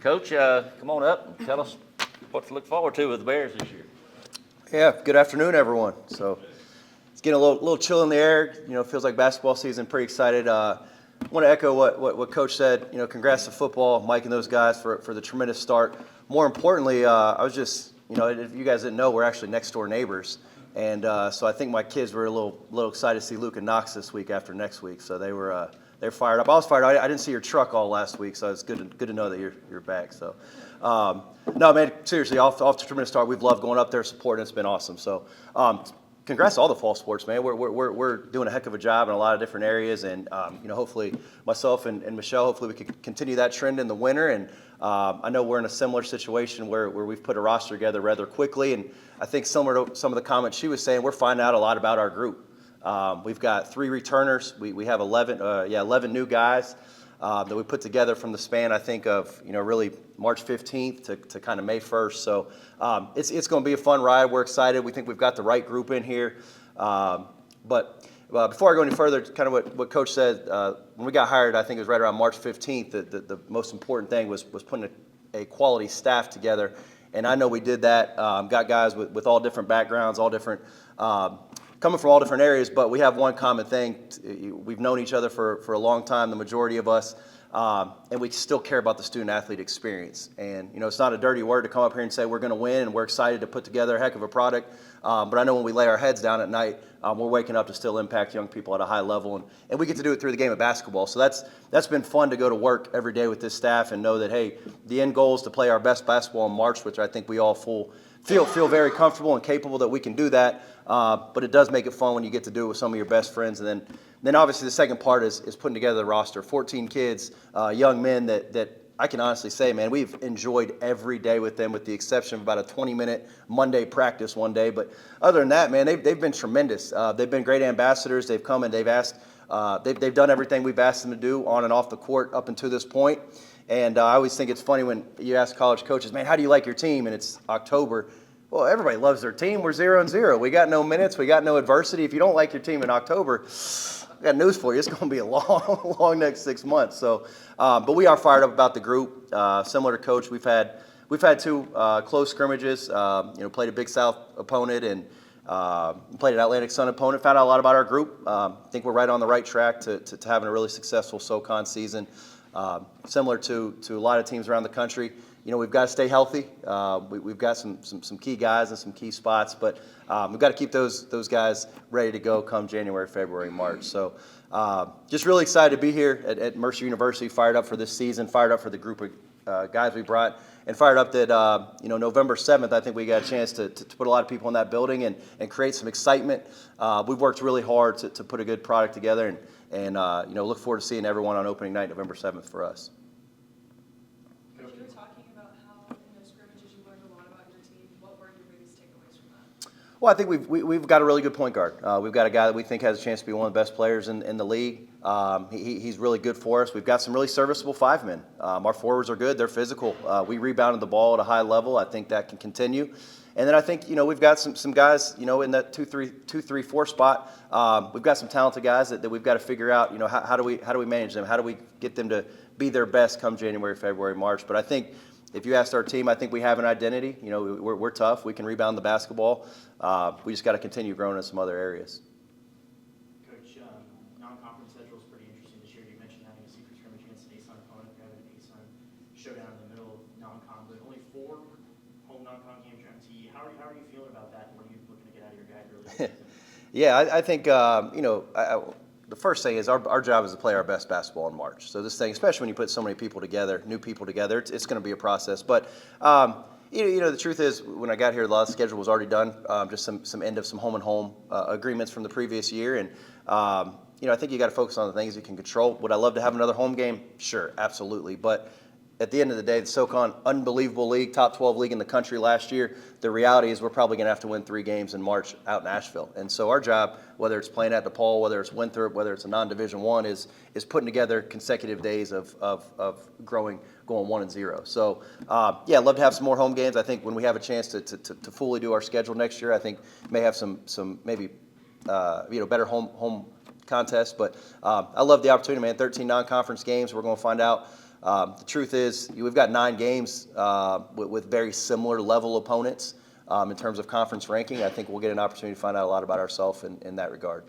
Coach, come on up and tell us what to look forward to with the Bears this year. Yeah, good afternoon, everyone. So it's getting a little chill in the air. You know, it feels like basketball season. Pretty excited. I want to echo what Coach said. You know, congrats to football, Mike and those guys for the tremendous start. More importantly, I was just, if you guys didn't know, we're actually next door neighbors. And so I think my kids were a little excited to see Luke and Knox this week after next week. So they're fired up. I was fired up. I didn't see your truck all last week, so it's good to know that you're back. So, no, man, seriously, off to a tremendous start. We've loved going up there, supporting. It's been awesome. So, congrats to all the fall sports, man. We're doing a heck of a job in a lot of different areas, and hopefully myself and Michelle, hopefully we can continue that trend in the winter. And I know we're in a similar situation where we've put a roster together rather quickly, and I think similar to some of the comments she was saying, we're finding out a lot about our group. We've got 3 returners. We have 11 new guys that we put together from the span, I think, of really March 15th to kind of May 1st. So it's going to be a fun ride. We're excited. We think we've got the right group in here. But before I go any further, kind of what Coach said, when we got hired, I think it was right around March 15th, the most important thing was putting a quality staff together. And I know we did that. Got guys with all different backgrounds, all different coming from all different areas, but we have one common thing. We've known each other for a long time, the majority of us, and we still care about the student-athlete experience. And, it's not a dirty word to come up here and say we're going to win and we're excited to put together a heck of a product, but I know when we lay our heads down at night, we're waking up to still impact young people at a high level, and we get to do it through the game of basketball. So that's been fun to go to work every day with this staff and know that, hey, the end goal is to play our best basketball in March, which I think we all feel very comfortable and capable that we can do that. But it does make it fun when you get to do it with some of your best friends. And then obviously the second part is putting together the roster. 14 kids, young men that I can honestly say, man, we've enjoyed every day with them with the exception of about a 20-minute Monday practice one day. But other than that, man, they've been tremendous. They've been great ambassadors. They've come and they've asked, they've done everything we've asked them to do on and off the court up until this point. And I always think it's funny when you ask college coaches, man, how do you like your team? And it's October. Well, everybody loves their team. We're 0-0. We got no minutes. We got no adversity. If you don't like your team in October, I got news for you. It's going to be a long next 6 months. So, but we are fired up about the group. Similar to Coach, we've had 2 close scrimmages. Played a Big South opponent and played an Atlantic Sun opponent. Found out a lot about our group. I think we're right on the right track to having a really successful SoCon season. Similar to a lot of teams around the country. We've got to stay healthy. We've got some key guys and some key spots, but we've got to keep those guys ready to go come January, February, March. So just really excited to be here at Mercer University, fired up for this season, fired up for the group of guys we brought, and fired up that, November 7th, I think we got a chance to put a lot of people in that building and create some excitement. We've worked really hard to put a good product together and look forward to seeing everyone on opening night, November 7th for us. Well, I think we've got a really good point guard. We've got a guy that we think has a chance to be one of the best players in the league. He's really good for us. We've got some really serviceable 5 men. Our forwards are good. They're physical. We rebounded the ball at a high level. I think that can continue. And then I think we've got some guys in that 2-3-4 spot. We've got some talented guys that we've got to figure out. How do we manage them? How do we get them to be their best come January, February, March? But I think if you asked our team, I think we have an identity. We're tough. We can rebound the basketball. We just got to continue growing in some other areas. Coach, non-conference schedule is pretty interesting this year. You mentioned having a secret scrimmage against an A-Sun opponent, having an A-Sun showdown in the middle of non-con, but only 4 home non-con games are MTE. How are you feeling about that? What are you looking to get out of your guys early this season? Yeah, I think the first thing is our job is to play our best basketball in March. So this thing, especially when you put so many people together, new people together, it's going to be a process. But the truth is, when I got here, a lot of the schedule was already done. Just some end of some home and home agreements from the previous year, and I think you got to focus on the things you can control. Would I love to have another home game? Sure, absolutely. But at the end of the day, the SoCon, unbelievable league, top 12 league in the country last year. The reality is we're probably going to have to win 3 games in March out in Asheville. And so our job, whether it's playing at DePaul, whether it's Winthrop, whether it's a non-Division I, is putting together consecutive days of going 1-0. So, I'd love to have some more home games. I think when we have a chance to fully do our schedule next year, I think may have some maybe better home contests. But I love the opportunity, man. 13 non-conference games. We're going to find out The truth is, we've got 9 games with very similar level opponents in terms of conference ranking. I think we'll get an opportunity to find out a lot about ourselves in that regard.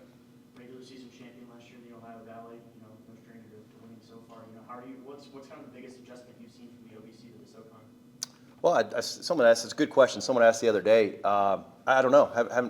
Regular season champion last year in the Ohio Valley, no stranger to winning so far. How are you? What's kind of the biggest adjustment you've seen from the OVC to the SoCon? Well, someone asked, it's a good question. Someone asked the other day. I don't know.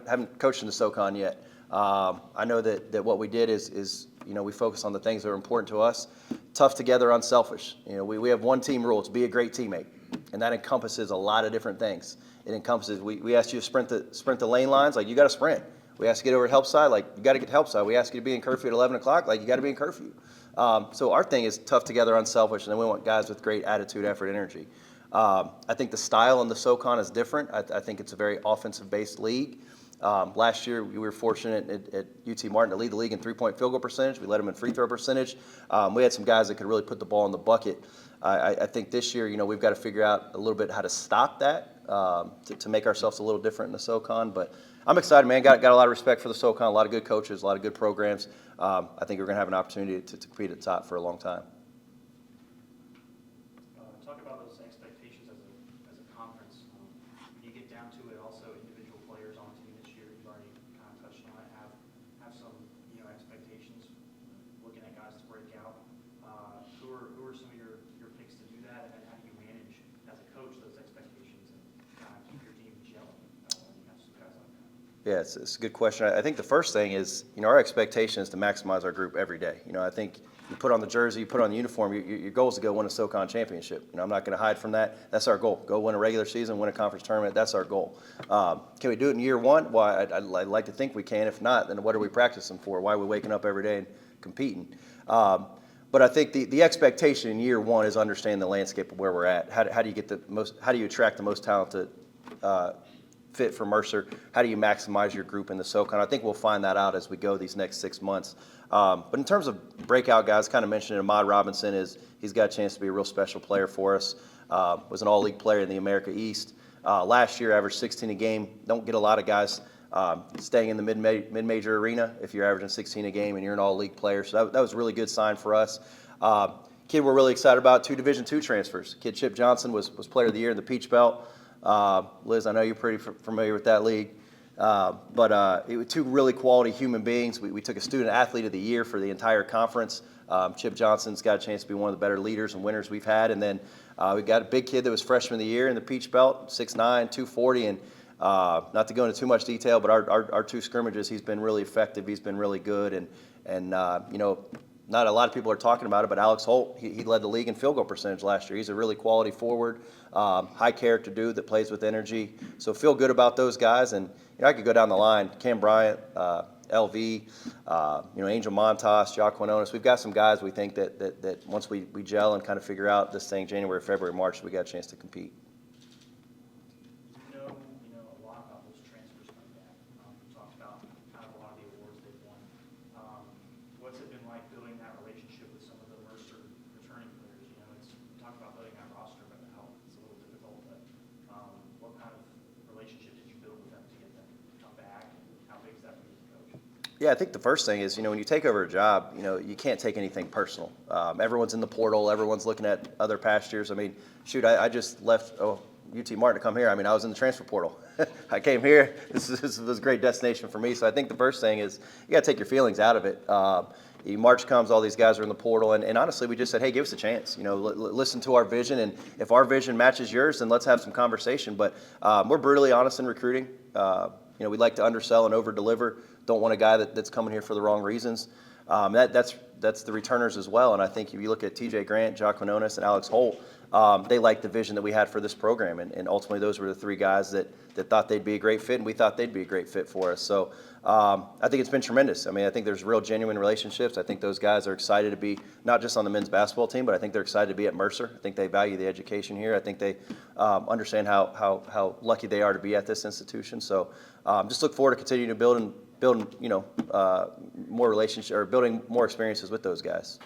Haven't coached in the SoCon yet. I know that what we did is we focus on the things that are important to us. Tough together, unselfish. We have one team rule: to be a great teammate, and that encompasses a lot of different things. It encompasses we asked you to sprint the lane lines, like you got to sprint. We asked you to get over to help side, like you got to get to help side. We asked you to be in curfew at 11 o'clock, like you got to be in curfew. So our thing is tough together, unselfish, and then we want guys with great attitude, effort, energy. I think the style in the SoCon is different. I think it's a very offensive-based league. Last year, we were fortunate at UT Martin to lead the league in three-point field goal percentage. We led them in free throw percentage. We had some guys that could really put the ball in the bucket. I think this year, we've got to figure out a little bit how to stop that to make ourselves a little different in the SoCon. But I'm excited, man. Got a lot of respect for the SoCon, a lot of good coaches, a lot of good programs. I think we're going to have an opportunity to compete at the top for a long time. Talk about those expectations as a conference. When you get down to it, also individual players on the team this year, you've already kind of touched on it, have some expectations, looking at guys to break out. Who are some of your picks to do that, and then how do you manage as a coach those expectations and kind of keep your team gelling when you have some guys like that? Yeah, it's a good question. I think the first thing is, our expectation is to maximize our group every day. I think you put on the jersey, you put on the uniform, your goal is to go win a SoCon championship. I'm not going to hide from that. That's our goal. Go win a regular season, win a conference tournament. That's our goal. Can we do it in year one? Well, I'd like to think we can. If not, then what are we practicing for? Why are we waking up every day and competing? But I think the expectation in year one is understanding the landscape of where we're at. How do you get how do you attract the most talented fit for Mercer? How do you maximize your group in the SoCon? I think we'll find that out as we go these next 6 months. But in terms of breakout guys, kind of mentioned Ahmad Robinson he's got a chance to be a real special player for us. Was an all-league player in the America East. Last year, averaged 16 a game. Don't get a lot of guys staying in the mid-major arena if you're averaging 16 a game and you're an all-league player. So that was a really good sign for us. Kid we're really excited about, 2 Division II transfers. Kid Chip Johnson was Player of the Year in the Peach Belt. Liz, I know you're pretty familiar with that league. But it was 2 really quality human beings. We took a Student Athlete of the Year for the entire conference. Chip Johnson's got a chance to be one of the better leaders and winners we've had. And then we got a big kid that was Freshman of the Year in the Peach Belt, 6'9", 240. And not to go into too much detail, but our 2 scrimmages, he's been really effective. He's been really good. And not a lot of people are talking about it, but Alex Holt, he led the league in field goal percentage last year. He's a really quality forward, high character dude that plays with energy. So feel good about those guys. And I could go down the line: Cam Bryant, LV, Angel Montas, Jock Quinones. We've got some guys we think that once we gel and kind of figure out this thing January, February, March, we got a chance to compete. You know a lot about those transfers coming back. You talked about kind of a lot of the awards they've won. What's it been like building that relationship with some of the Mercer returning players? Talk about building that roster, but how it's a little difficult. But what kind of relationship did you build with them to get them to come back? And how big is that for you as a coach? Yeah, I think the first thing is, when you take over a job, you can't take anything personal. Everyone's in the portal. Everyone's looking at other pastures. I mean, shoot, I just left UT Martin to come here. I mean, I was in the transfer portal. I came here. This was a great destination for me. So I think the first thing is you got to take your feelings out of it. March comes, all these guys are in the portal, and honestly, we just said, hey, give us a chance. Listen to our vision, and if our vision matches yours, then let's have some conversation. But we're brutally honest in recruiting. We like to undersell and over-deliver. Don't want a guy that's coming here for the wrong reasons. That's the returners as well. And I think if you look at TJ Grant, Jock Quinones, and Alex Holt, they liked the vision that we had for this program. And ultimately, those were the 3 guys that thought they'd be a great fit, and we thought they'd be a great fit for us. So I think it's been tremendous. I mean, I think there's real genuine relationships. I think those guys are excited to be not just on the men's basketball team, but I think they're excited to be at Mercer. I think they value the education here. I think they understand how lucky they are to be at this institution. So just look forward to continuing to build more relationships or building more experiences with those guys.